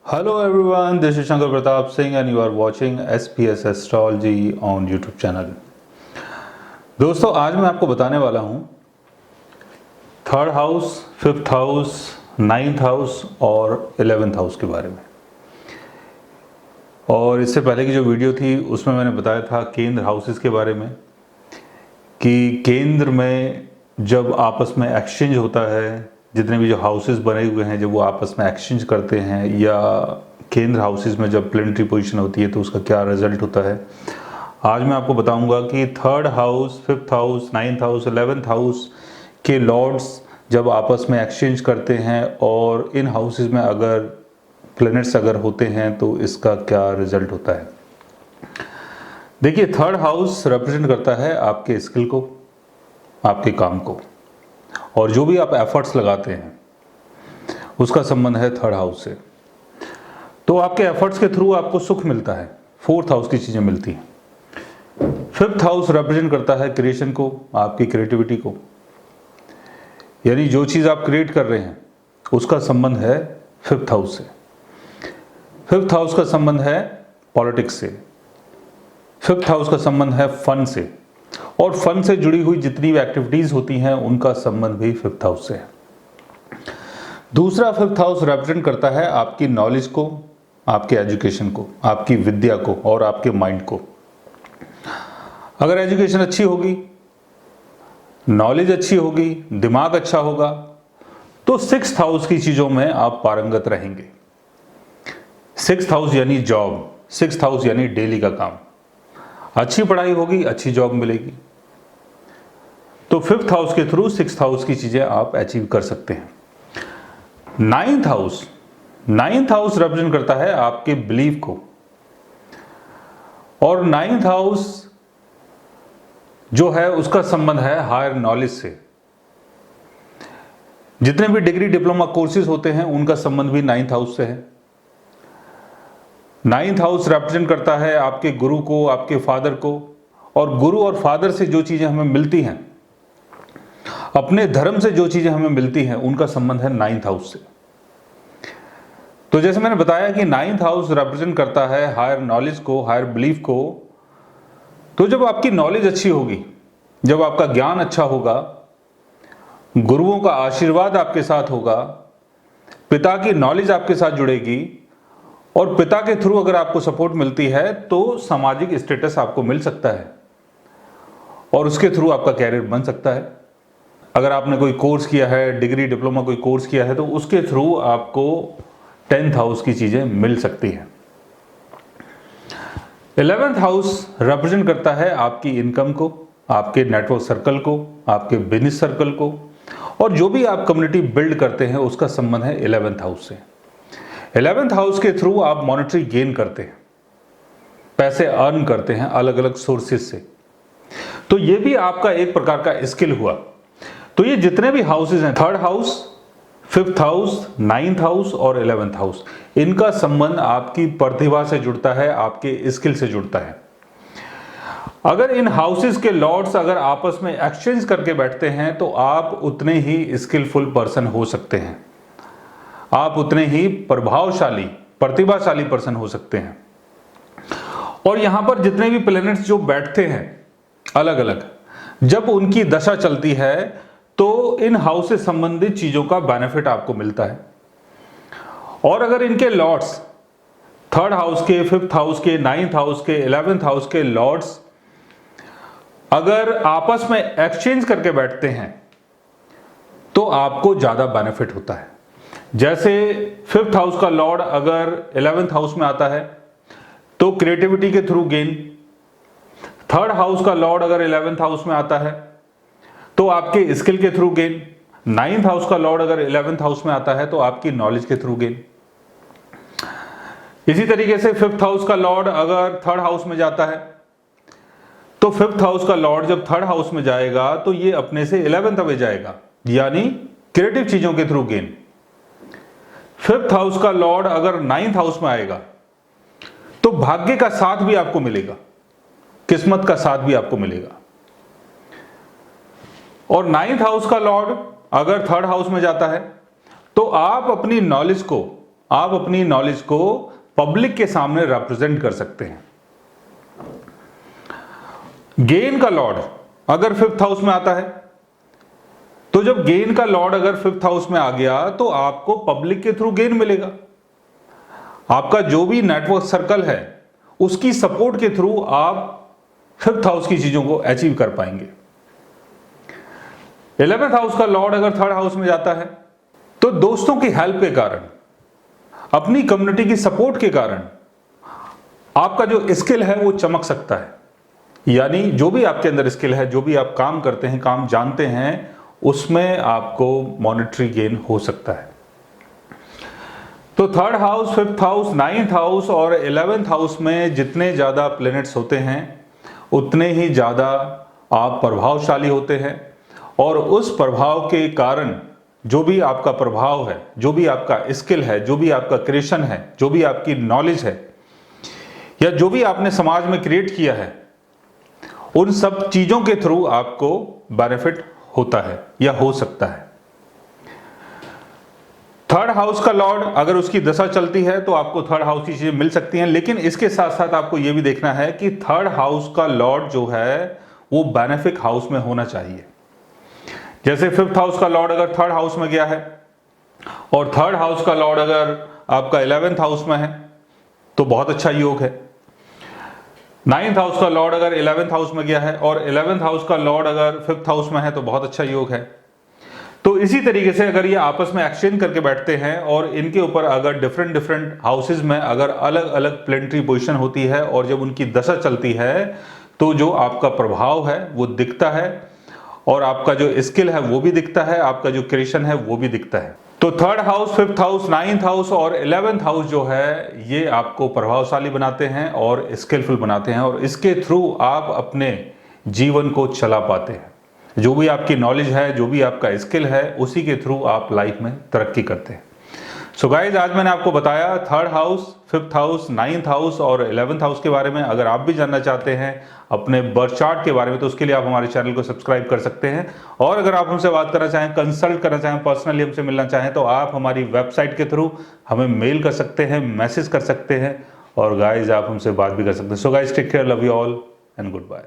Hello everyone, this is Shankar Pratap Singh and you are watching SPS Astrology on YouTube channel। दोस्तों आज मैं आपको बताने वाला हूँ third house, fifth house, ninth house और 11th हाउस के बारे में। और इससे पहले की जो वीडियो थी उसमें मैंने बताया था केंद्र हाउसेस के बारे में कि केंद्र में जब आपस में एक्सचेंज होता है, जितने भी जो हाउसेस बने हुए हैं जब वो आपस में एक्सचेंज करते हैं या केंद्र हाउसेस में जब प्लेनेटरी पोजीशन होती है तो उसका क्या रिजल्ट होता है। आज मैं आपको बताऊंगा कि third house, fifth house, ninth house, 11th house के लॉर्ड्स जब आपस में एक्सचेंज करते हैं और इन हाउसेस में अगर प्लैनेट्स अगर होते हैं तो इसका क्या रिजल्ट होता है। देखिए, थर्ड हाउस रिप्रेजेंट करता है आपके स्किल को, आपके काम को, और जो भी आप एफर्ट्स लगाते हैं उसका संबंध है थर्ड हाउस से। तो आपके एफर्ट्स के थ्रू आपको सुख मिलता है, फोर्थ हाउस की चीजें मिलती हैं। फिफ्थ हाउस रिप्रेजेंट करता है क्रिएशन को, आपकी क्रिएटिविटी को, यानी जो चीज आप क्रिएट कर रहे हैं उसका संबंध है फिफ्थ हाउस से। फिफ्थ हाउस का संबंध है पॉलिटिक्स से, फिफ्थ हाउस का संबंध है फन से, और फन से जुड़ी हुई जितनी भी एक्टिविटीज होती हैं उनका संबंध भी फिफ्थ हाउस से है। दूसरा, फिफ्थ हाउस रिप्रेजेंट करता है आपकी नॉलेज को, आपके एजुकेशन को, आपकी विद्या को और आपके माइंड को। अगर एजुकेशन अच्छी होगी, नॉलेज अच्छी होगी, दिमाग अच्छा होगा तो सिक्स्थ हाउस की चीजों में आप पारंगत रहेंगे। सिक्स्थ हाउस यानी जॉब, सिक्स्थ हाउस यानी डेली का काम। अच्छी पढ़ाई होगी, अच्छी जॉब मिलेगी। तो फिफ्थ हाउस के थ्रू सिक्स्थ हाउस की चीजें आप अचीव कर सकते हैं। Ninth house, ninth house represent करता है आपके बिलीफ को, और नाइन्थ हाउस जो है उसका संबंध है हायर नॉलेज से। जितने भी डिग्री डिप्लोमा कोर्सेज होते हैं उनका संबंध भी नाइन्थ हाउस से है। नाइन्थ हाउस रिप्रेजेंट करता है आपके गुरु को, आपके फादर को, और गुरु और फादर से जो चीजें हमें मिलती हैं, अपने धर्म से जो चीजें हमें मिलती हैं उनका संबंध है नाइन्थ हाउस से। तो जैसे मैंने बताया कि नाइन्थ हाउस रिप्रेजेंट करता है हायर नॉलेज को, हायर बिलीफ को। तो जब आपकी नॉलेज अच्छी होगी, जब आपका ज्ञान अच्छा होगा, गुरुओं का आशीर्वाद आपके साथ होगा, पिता की नॉलेज आपके साथ जुड़ेगी, और पिता के थ्रू अगर आपको सपोर्ट मिलती है तो सामाजिक स्टेटस आपको मिल सकता है और उसके थ्रू आपका कैरियर बन सकता है। अगर आपने कोई कोर्स किया है, डिग्री डिप्लोमा कोई कोर्स किया है, तो उसके थ्रू आपको 10th हाउस की चीजें मिल सकती हैं। 11th हाउस रिप्रेजेंट करता है आपकी इनकम को, आपके नेटवर्क सर्कल को, आपके बिजनेस सर्कल को, और जो भी आप कम्युनिटी बिल्ड करते हैं उसका संबंध है 11th हाउस से। 11th हाउस के थ्रू आप मॉनेटरी गेन करते हैं, पैसे अर्न करते हैं अलग अलग सोर्सेज से। तो ये भी आपका एक प्रकार का स्किल हुआ। तो ये जितने भी हाउसेज हैं, third house, fifth house, ninth house और 11th हाउस, इनका संबंध आपकी प्रतिभा से जुड़ता है, आपके स्किल से जुड़ता है। अगर इन हाउसेस के लॉर्ड्स अगर आपस में एक्सचेंज करके बैठते हैं तो आप उतने ही स्किलफुल पर्सन हो सकते हैं, आप उतने ही प्रभावशाली, प्रतिभाशाली पर्सन हो सकते हैं। और यहां पर जितने भी प्लैनेट्स जो बैठते हैं अलग अलग, जब उनकी दशा चलती है तो इन हाउस से संबंधित चीजों का बेनिफिट आपको मिलता है। और अगर इनके लॉर्ड्स, थर्ड हाउस के, फिफ्थ हाउस के, नाइन्थ हाउस के, 11th हाउस के लॉर्ड्स अगर आपस में एक्सचेंज करके बैठते हैं तो आपको ज्यादा बेनिफिट होता है। जैसे फिफ्थ हाउस का लॉर्ड अगर 11th हाउस में आता है तो क्रिएटिविटी के थ्रू गेन, थर्ड हाउस का लॉर्ड अगर 11th हाउस में आता है तो आपके स्किल के थ्रू गेन, नाइन्थ हाउस का लॉर्ड अगर 11th हाउस में आता है तो आपकी नॉलेज के थ्रू गेन। इसी तरीके से फिफ्थ हाउस का लॉर्ड अगर थर्ड हाउस में जाता है तो फिफ्थ हाउस का लॉर्ड जब थर्ड हाउस में जाएगा तो ये अपने से 11th में जाएगा, यानी क्रिएटिव चीजों के थ्रू गेन। फिफ्थ हाउस का लॉर्ड अगर नाइन्थ हाउस में आएगा तो भाग्य का साथ भी आपको मिलेगा, किस्मत का साथ भी आपको मिलेगा। और नाइन्थ हाउस का लॉर्ड अगर थर्ड हाउस में जाता है तो आप अपनी नॉलेज को, आप अपनी नॉलेज को पब्लिक के सामने रिप्रेजेंट कर सकते हैं। गेन का लॉर्ड अगर 5th हाउस में आता है, तो जब गेन का लॉर्ड अगर 5th हाउस में आ गया तो आपको पब्लिक के थ्रू गेन मिलेगा। आपका जो भी नेटवर्क सर्कल है उसकी सपोर्ट के थ्रू आप 5th हाउस की चीजों को अचीव कर पाएंगे। 11th हाउस का लॉर्ड अगर 3rd हाउस में जाता है तो दोस्तों की हेल्प के कारण, अपनी कम्युनिटी की सपोर्ट के कारण आपका जो स्किल है वो चमक सकता है। यानी जो भी आपके अंदर स्किल है, जो भी आप काम करते हैं, काम जानते हैं, उसमें आपको मॉनेटरी गेन हो सकता है। तो 3rd house, 5th house, 9th house और 11th हाउस में जितने ज्यादा प्लैनेट्स होते हैं उतने ही ज्यादा आप प्रभावशाली होते हैं, और उस प्रभाव के कारण जो भी आपका प्रभाव है, जो भी आपका स्किल है, जो भी आपका क्रिएशन है, जो भी आपकी नॉलेज है, या जो भी आपने समाज में क्रिएट किया है, उन सब चीजों के थ्रू आपको बेनिफिट होता है या हो सकता है। 3rd हाउस का लॉर्ड अगर उसकी दशा चलती है तो आपको 3rd हाउस की चीजें मिल सकती हैं, लेकिन इसके साथ साथ आपको यह भी देखना है कि 3rd हाउस का लॉर्ड जो है वो बेनिफिक हाउस में होना चाहिए। जैसे 5th हाउस का लॉर्ड अगर 3rd हाउस में गया है और 3rd हाउस का लॉर्ड अगर आपका 11th हाउस में है तो बहुत अच्छा योग है। 9th हाउस का लॉर्ड अगर 11th हाउस में गया है और 11th हाउस का लॉर्ड अगर 5th हाउस में है तो बहुत अच्छा योग है। तो इसी तरीके से अगर ये आपस में एक्सचेंज करके बैठते हैं और इनके ऊपर अगर डिफरेंट हाउसेज में अगर अलग अलग प्लेनेटरी पोजीशन होती है और जब उनकी दशा चलती है तो जो आपका प्रभाव है वो दिखता है, और आपका जो स्किल है वो भी दिखता है, आपका जो क्रिएशन है वो भी दिखता है। तो 3rd house, 5th house, 9th house और 11th हाउस जो है ये आपको प्रभावशाली बनाते हैं और स्किलफुल बनाते हैं, और इसके थ्रू आप अपने जीवन को चला पाते हैं। जो भी आपकी नॉलेज है, जो भी आपका स्किल है, उसी के थ्रू आप लाइफ में तरक्की करते हैं। सो गाइज, आज मैंने आपको बताया 3rd house, 5th house, 9th house और 11th हाउस के बारे में। अगर आप भी जानना चाहते हैं अपने बर्थ चार्ट के बारे में तो उसके लिए आप हमारे चैनल को सब्सक्राइब कर सकते हैं, और अगर आप हमसे बात करना चाहें, कंसल्ट करना चाहें, पर्सनली हमसे मिलना चाहें तो आप हमारी वेबसाइट के थ्रू हमें मेल कर सकते हैं, मैसेज कर सकते हैं, और गाइज आप हमसे बात भी कर सकते हैं। So guys, take care, love you all and good bye.